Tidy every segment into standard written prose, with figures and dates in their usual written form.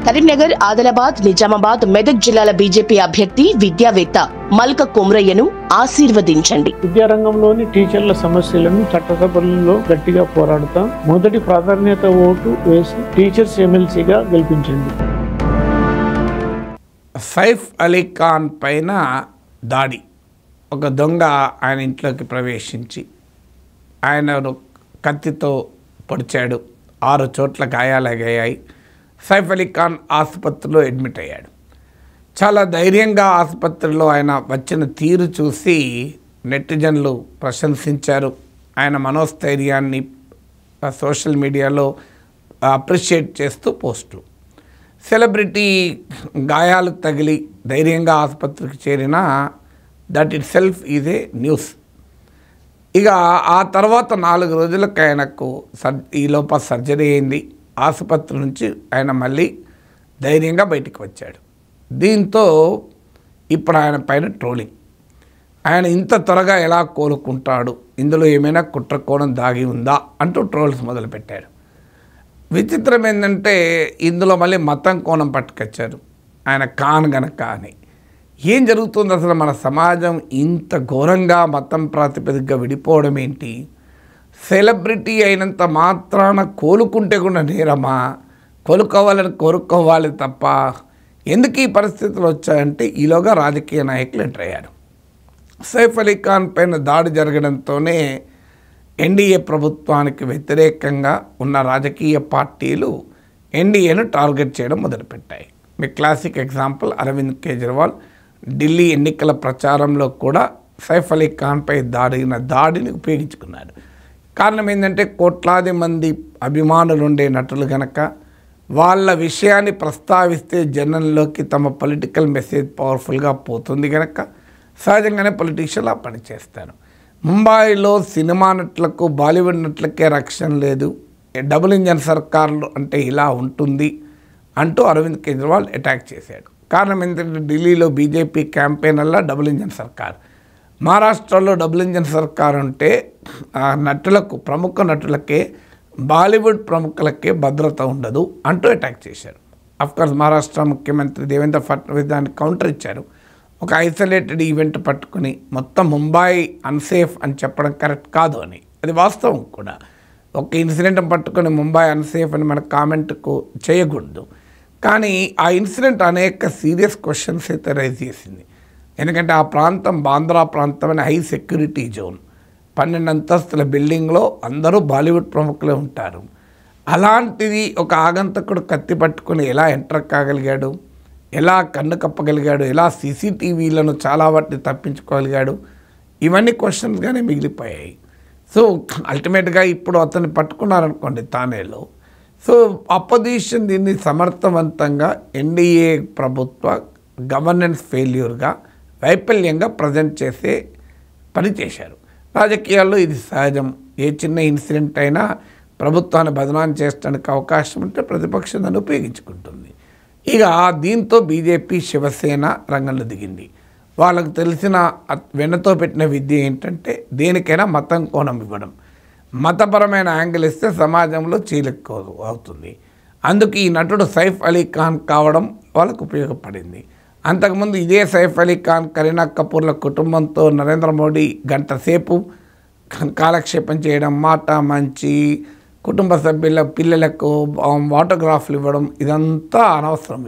కరీంనగర్, ఆదిలాబాద్, నిజామాబాద్, మెదక్ జిల్లాల బీజేపీ అభ్యర్థి విద్యావేత్త మల్క కొమ్రయ్యను ఆశీర్వదించండి. విద్యారంగంలోని టీచర్ల సమస్యలను చట్టసభలలో గట్టిగా పోరాడుతాం. మొదటి ప్రాధాన్యత ఓటు వేసి టీచర్స్ ఎమ్మెల్సీగా గెలిపించండి. సైఫ్ అలీ ఖాన్ పైన దాడి. ఒక దొంగ ఆయన ఇంట్లోకి ప్రవేశించి ఆయనను కత్తితో పొడిచాడు. 6 చోట్ల గాయాలయ్యాయి. సైఫ్ అలీ ఖాన్ ఆసుపత్రిలో అడ్మిట్ అయ్యాడు. చాలా ధైర్యంగా ఆసుపత్రిలో ఆయన వచ్చిన తీరు చూసి నెటిజన్లు ప్రశంసించారు. ఆయన మనోస్థైర్యాన్ని సోషల్ మీడియాలో అప్రిషియేట్ చేస్తూ పోస్టులు. సెలబ్రిటీ గాయాలు తగిలి ధైర్యంగా ఆసుపత్రికి చేరిన that it self is a news. ఇక ఆ తర్వాత 4 రోజులకు ఆయనకు ఈలోప సర్జరీ అయింది. ఆసుపత్రి నుంచి ఆయన మళ్ళీ ధైర్యంగా బయటికి వచ్చాడు. దీంతో ఇప్పుడు ఆయన పైన ట్రోలింగ్. ఆయన ఇంత త్వరగా ఎలా కోలుకుంటాడు, ఇందులో ఏమైనా కుట్రకోణం దాగి ఉందా అంటూ ట్రోల్స్ మొదలుపెట్టారు. విచిత్రం ఏంటంటే ఇందులో మళ్ళీ మతం కోణం పట్టుకొచ్చారు. ఆయన ఖాన్ గనక అని. ఏం జరుగుతుంది అసలు? మన సమాజం ఇంత ఘోరంగా మతం ప్రాతిపదికగా విడిపోవడం ఏంటి? సెలబ్రిటీ అయినంత మాత్రాన కోలుకుంటే కూడా నేరమా? కోలుకోవాలని కోరుకోవాలి తప్ప ఎందుకు ఈ పరిస్థితులు వచ్చాయంటే ఈలోగా రాజకీయ నాయకులు ఎంటర్ అయ్యారు. సైఫ్ అలీ ఖాన్ పైన దాడి జరగడంతోనే ఎన్డీఏ ప్రభుత్వానికి వ్యతిరేకంగా ఉన్న రాజకీయ పార్టీలు ఎన్డీఏను టార్గెట్ చేయడం మొదలుపెట్టాయి. మీ క్లాసిక్ ఎగ్జాంపుల్ అరవింద్ కేజ్రీవాల్ ఢిల్లీ ఎన్నికల ప్రచారంలో కూడా సైఫ్ అలీ ఖాన్పై దాడిని ఉపయోగించుకున్నాడు. కారణం ఏంటంటే కోట్లాది మంది అభిమానులు ఉండే నటులు కనుక వాళ్ళ విషయాన్ని ప్రస్తావిస్తే జనంలోకి తమ పొలిటికల్ మెసేజ్ పవర్ఫుల్గా పోతుంది కనుక సహజంగానే పొలిటీషియన్లు ఆ పని చేస్తారు. ముంబైలో సినిమా నటులకు బాలీవుడ్ నటులకే రక్షణ లేదు. డబుల్ ఇంజన్ సర్కార్లు అంటే ఇలా ఉంటుంది అంటూ అరవింద్ కేజ్రీవాల్ అటాక్ చేశాడు. కారణం ఏంటంటే ఢిల్లీలో బీజేపీ క్యాంపెయిన్ వల్ల డబుల్ ఇంజన్ సర్కార్, మహారాష్ట్రలో డబుల్ ఇంజన్ సర్కార్ ఉంటే నటులకు, ప్రముఖ నటులకే, బాలీవుడ్ ప్రముఖులకే భద్రత ఉండదు అంటూ అటాక్ చేశారు. అఫ్కోర్స్ మహారాష్ట్ర ముఖ్యమంత్రి దేవేంద్ర ఫడ్నవీస్ దాన్ని కౌంటర్ ఇచ్చారు. ఒక ఐసోలేటెడ్ ఈవెంట్ పట్టుకుని మొత్తం ముంబై అన్సేఫ్ అని చెప్పడం కరెక్ట్ కాదు అని. అది వాస్తవం కూడా. ఒక ఇన్సిడెంట్ పట్టుకొని ముంబై అన్సేఫ్ అని మన కామెంట్కు చేయకూడదు. కానీ ఆ ఇన్సిడెంట్ అనేక సీరియస్ క్వశ్చన్స్ అయితే రైజ్ చేసింది. ఎందుకంటే ఆ ప్రాంతం బాంద్రా ప్రాంతం అనే హై సెక్యూరిటీ జోన్, 12 అంతస్తుల బిల్డింగ్లో అందరూ బాలీవుడ్ ప్రముఖులే ఉంటారు. అలాంటిది ఒక ఆగంతకుడు కత్తి పట్టుకొని ఎలా ఎంటర్ కాగలిగాడు, ఎలా కన్ను కప్పగలిగాడు, ఎలా సీసీటీవీలను చాలా వాటిని తప్పించుకోగలిగాడు, ఇవన్నీ క్వశ్చన్స్గానే మిగిలిపోయాయి. సో అల్టిమేట్గా ఇప్పుడు అతన్ని పట్టుకున్నారనుకోండి తానేలో. సో అపోజిషన్ దీన్ని సమర్థవంతంగా ఎన్డీఏ ప్రభుత్వ గవర్నెన్స్ ఫెయిల్యూర్గా, వైఫల్యంగా ప్రజెంట్ చేసే పని చేశారు. రాజకీయాల్లో ఇది సహజం. ఏ చిన్న ఇన్సిడెంట్ అయినా ప్రభుత్వాన్ని బదనాం చేయడానికి అవకాశం ఉంటే ప్రతిపక్షం దాన్ని ఉపయోగించుకుంటుంది. ఇక దీంతో బీజేపీ, శివసేన రంగంలో దిగింది. వాళ్ళకు తెలిసిన వెన్నతో పెట్టిన విద్య ఏంటంటే దేనికైనా మతం కోణం ఇవ్వడం. మతపరమైన యాంగిల్ ఇస్తే సమాజంలో చీలిక అవుతుంది. అందుకు ఈ నటుడు సైఫ్ అలీ ఖాన్ కావడం వాళ్ళకు ఉపయోగపడింది. అంతకుముందు ఇదే సైఫ్ అలీ ఖాన్, కరీనా కపూర్ల కుటుంబంతో నరేంద్ర మోడీ గంట సేపు కాలక్షేపం చేయడం, మాట మంచి, కుటుంబ సభ్యుల పిల్లలకు ఆటోగ్రాఫ్లు ఇవ్వడం, ఇదంతా అనవసరం.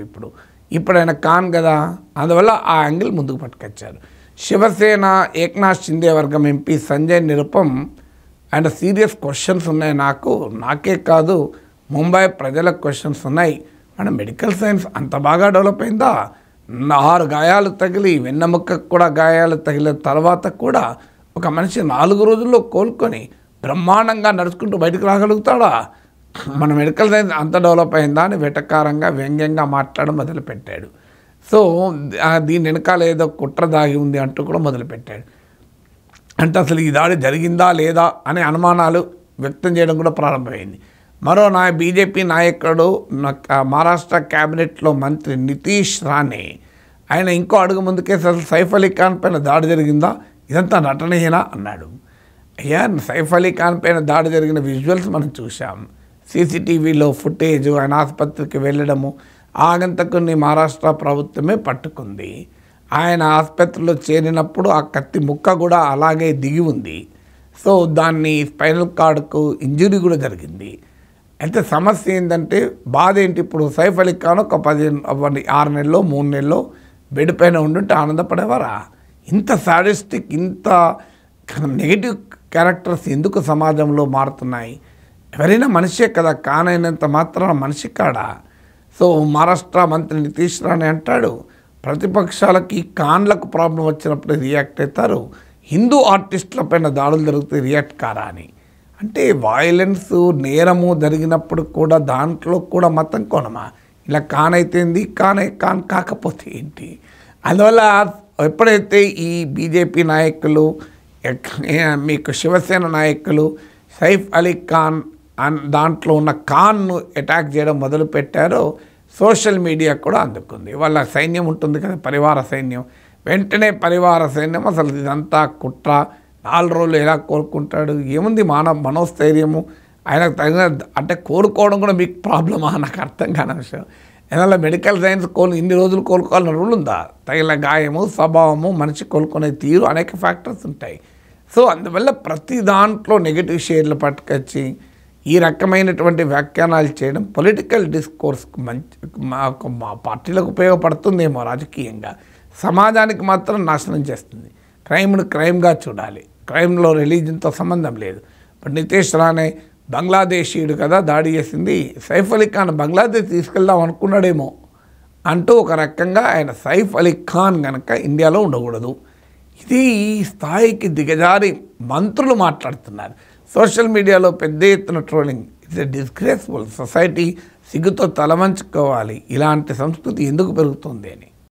ఇప్పుడు ఆయన ఖాన్ కదా, అందువల్ల ఆ యాంగిల్ ముందుకు పట్టుకొచ్చారు. శివసేన ఏక్నాథ్ షిందే వర్గం MP Sanjay Nirupam and serious questions ఉన్నాయి. నాకే కాదు ముంబై ప్రజలకు క్వశ్చన్స్ ఉన్నాయి. మన మెడికల్ సైన్స్ అంత బాగా డెవలప్ అయిందా? 6 గాయాలు తగిలి, వెన్నెముకకు కూడా గాయాలు తగిలిన తర్వాత కూడా ఒక మనిషి 4 రోజుల్లో కోలుకొని బ్రహ్మాండంగా నడుచుకుంటూ బయటకు రాగలుగుతాడా? మన మెడికల్ సైన్స్ అంత డెవలప్ అయిందా అని వెటకారంగా, వ్యంగ్యంగా మాట్లాడడం మొదలుపెట్టాడు. సో దీని వెనకాల ఏదో కుట్ర దాగి ఉంది అంటూ కూడా మొదలుపెట్టాడు. అంటే అసలు ఈ దాడి జరిగిందా లేదా అనే అనుమానాలు వ్యక్తం చేయడం కూడా ప్రారంభమైంది. మరో బీజేపీ నాయకుడు, మహారాష్ట్ర క్యాబినెట్లో మంత్రి నితీష్ రాణే, ఆయన ఇంకో అడుగు ముందుకే సైఫ్ అలీ ఖాన్ పైన దాడి జరిగిందా, ఇదంతా నటనహీనా అన్నాడు. అయ్యా, సైఫ్ అలీ ఖాన్ పైన దాడి జరిగిన విజువల్స్ మనం చూసాం. సీసీటీవీలో ఫుటేజ్, ఆయన ఆసుపత్రికి వెళ్ళడము, ఆగంతకుని మహారాష్ట్ర ప్రభుత్వమే పట్టుకుంది. ఆయన ఆసుపత్రిలో చేరినప్పుడు ఆ కత్తి ముక్క కూడా అలాగే దిగి ఉంది. సో దాన్ని స్పైనల్ కార్డుకు ఇంజురీ కూడా జరిగింది. అయితే సమస్య ఏంటంటే బాధ ఏంటి, ఇప్పుడు సైఫ్ అలీ ఖాన్ ఒక 6 నెలలో 3 నెలలో బెడ్ పైన ఉండుంటే ఆనందపడేవారా? ఇంత సాడిస్టిక్, ఇంత నెగిటివ్ క్యారెక్టర్స్ ఎందుకు సమాజంలో మారుతున్నాయి? ఎవరైనా మనిషే కదా, కానైనంత మాత్రాన మనిషి కాడా? సో మహారాష్ట్ర మంత్రి నితీష్ రాణే అంటాడు, ప్రతిపక్షాలకి కాన్లకు ప్రాబ్లం వచ్చినప్పుడు రియాక్ట్ అవుతారు, హిందూ ఆర్టిస్టుల పైన దాడులు జరిగితే రియాక్ట్ కారా అని. అంటే వైలెన్స్, నేరము జరిగినప్పుడు కూడా దాంట్లో కూడా మతం కోణమా? ఇలా కాన్ అయితే ఏంది, కాన్ కాకపోతే ఏంటి? అందువల్ల ఎప్పుడైతే ఈ బీజేపీ నాయకులు, మీకు శివసేన నాయకులు సైఫ్ అలీ ఖాన్ దాంట్లో ఉన్న ఖాన్ను అటాక్ చేయడం మొదలుపెట్టారో సోషల్ మీడియా కూడా అందుకుంది. వాళ్ళ సైన్యం ఉంటుంది కదా, పరివార సైన్యం. వెంటనే పరివార సైన్యం అసలు ఇదంతా కుట్ర, 4 రోజులు ఎలా కోలుకుంటాడు, ఏముంది మనోస్థైర్యము, ఆయనకు తగిన అంటే కోలుకోవడం కూడా మీకు ప్రాబ్లమా? నాకు అర్థం కాని విషయం. ఏదైనా మెడికల్ సైన్స్ ఇన్ని రోజులు కోలుకోవాలని రూల్ ఉందా? తగిన గాయము, స్వభావము, మనిషి కోలుకునే తీరు, అనేక ఫ్యాక్టర్స్ ఉంటాయి. సో అందువల్ల ప్రతి దాంట్లో నెగిటివ్ షేర్లు పట్టుకొచ్చి ఈ రకమైనటువంటి వ్యాఖ్యానాలు చేయడం పొలిటికల్ డిస్కోర్స్కు మా పార్టీలకు ఉపయోగపడుతుందేమో రాజకీయంగా, సమాజానికి మాత్రం నాశనం చేస్తుంది. క్రైమ్ను క్రైమ్గా చూడాలి, క్రైమ్లో రిలీజన్తో సంబంధం లేదు. ఇప్పుడు నితీష్ రాణే బంగ్లాదేశీయుడు కదా దాడి చేసింది, సైఫ్ అలీ ఖాన్ బంగ్లాదేశ్ తీసుకెళ్దాం అనుకున్నాడేమో అంటూ ఒక రకంగా ఆయన సైఫ్ అలీ ఖాన్ కనుక ఇండియాలో ఉండకూడదు. ఇది ఈ స్థాయికి దిగజారి మంత్రులు మాట్లాడుతున్నారు. సోషల్ మీడియాలో పెద్ద ఎత్తున trolling. It's a disgraceful. Society సిగ్గుతో తలవంచుకోవాలి. ఇలాంటి సంస్కృతి ఎందుకు పెరుగుతుంది అని.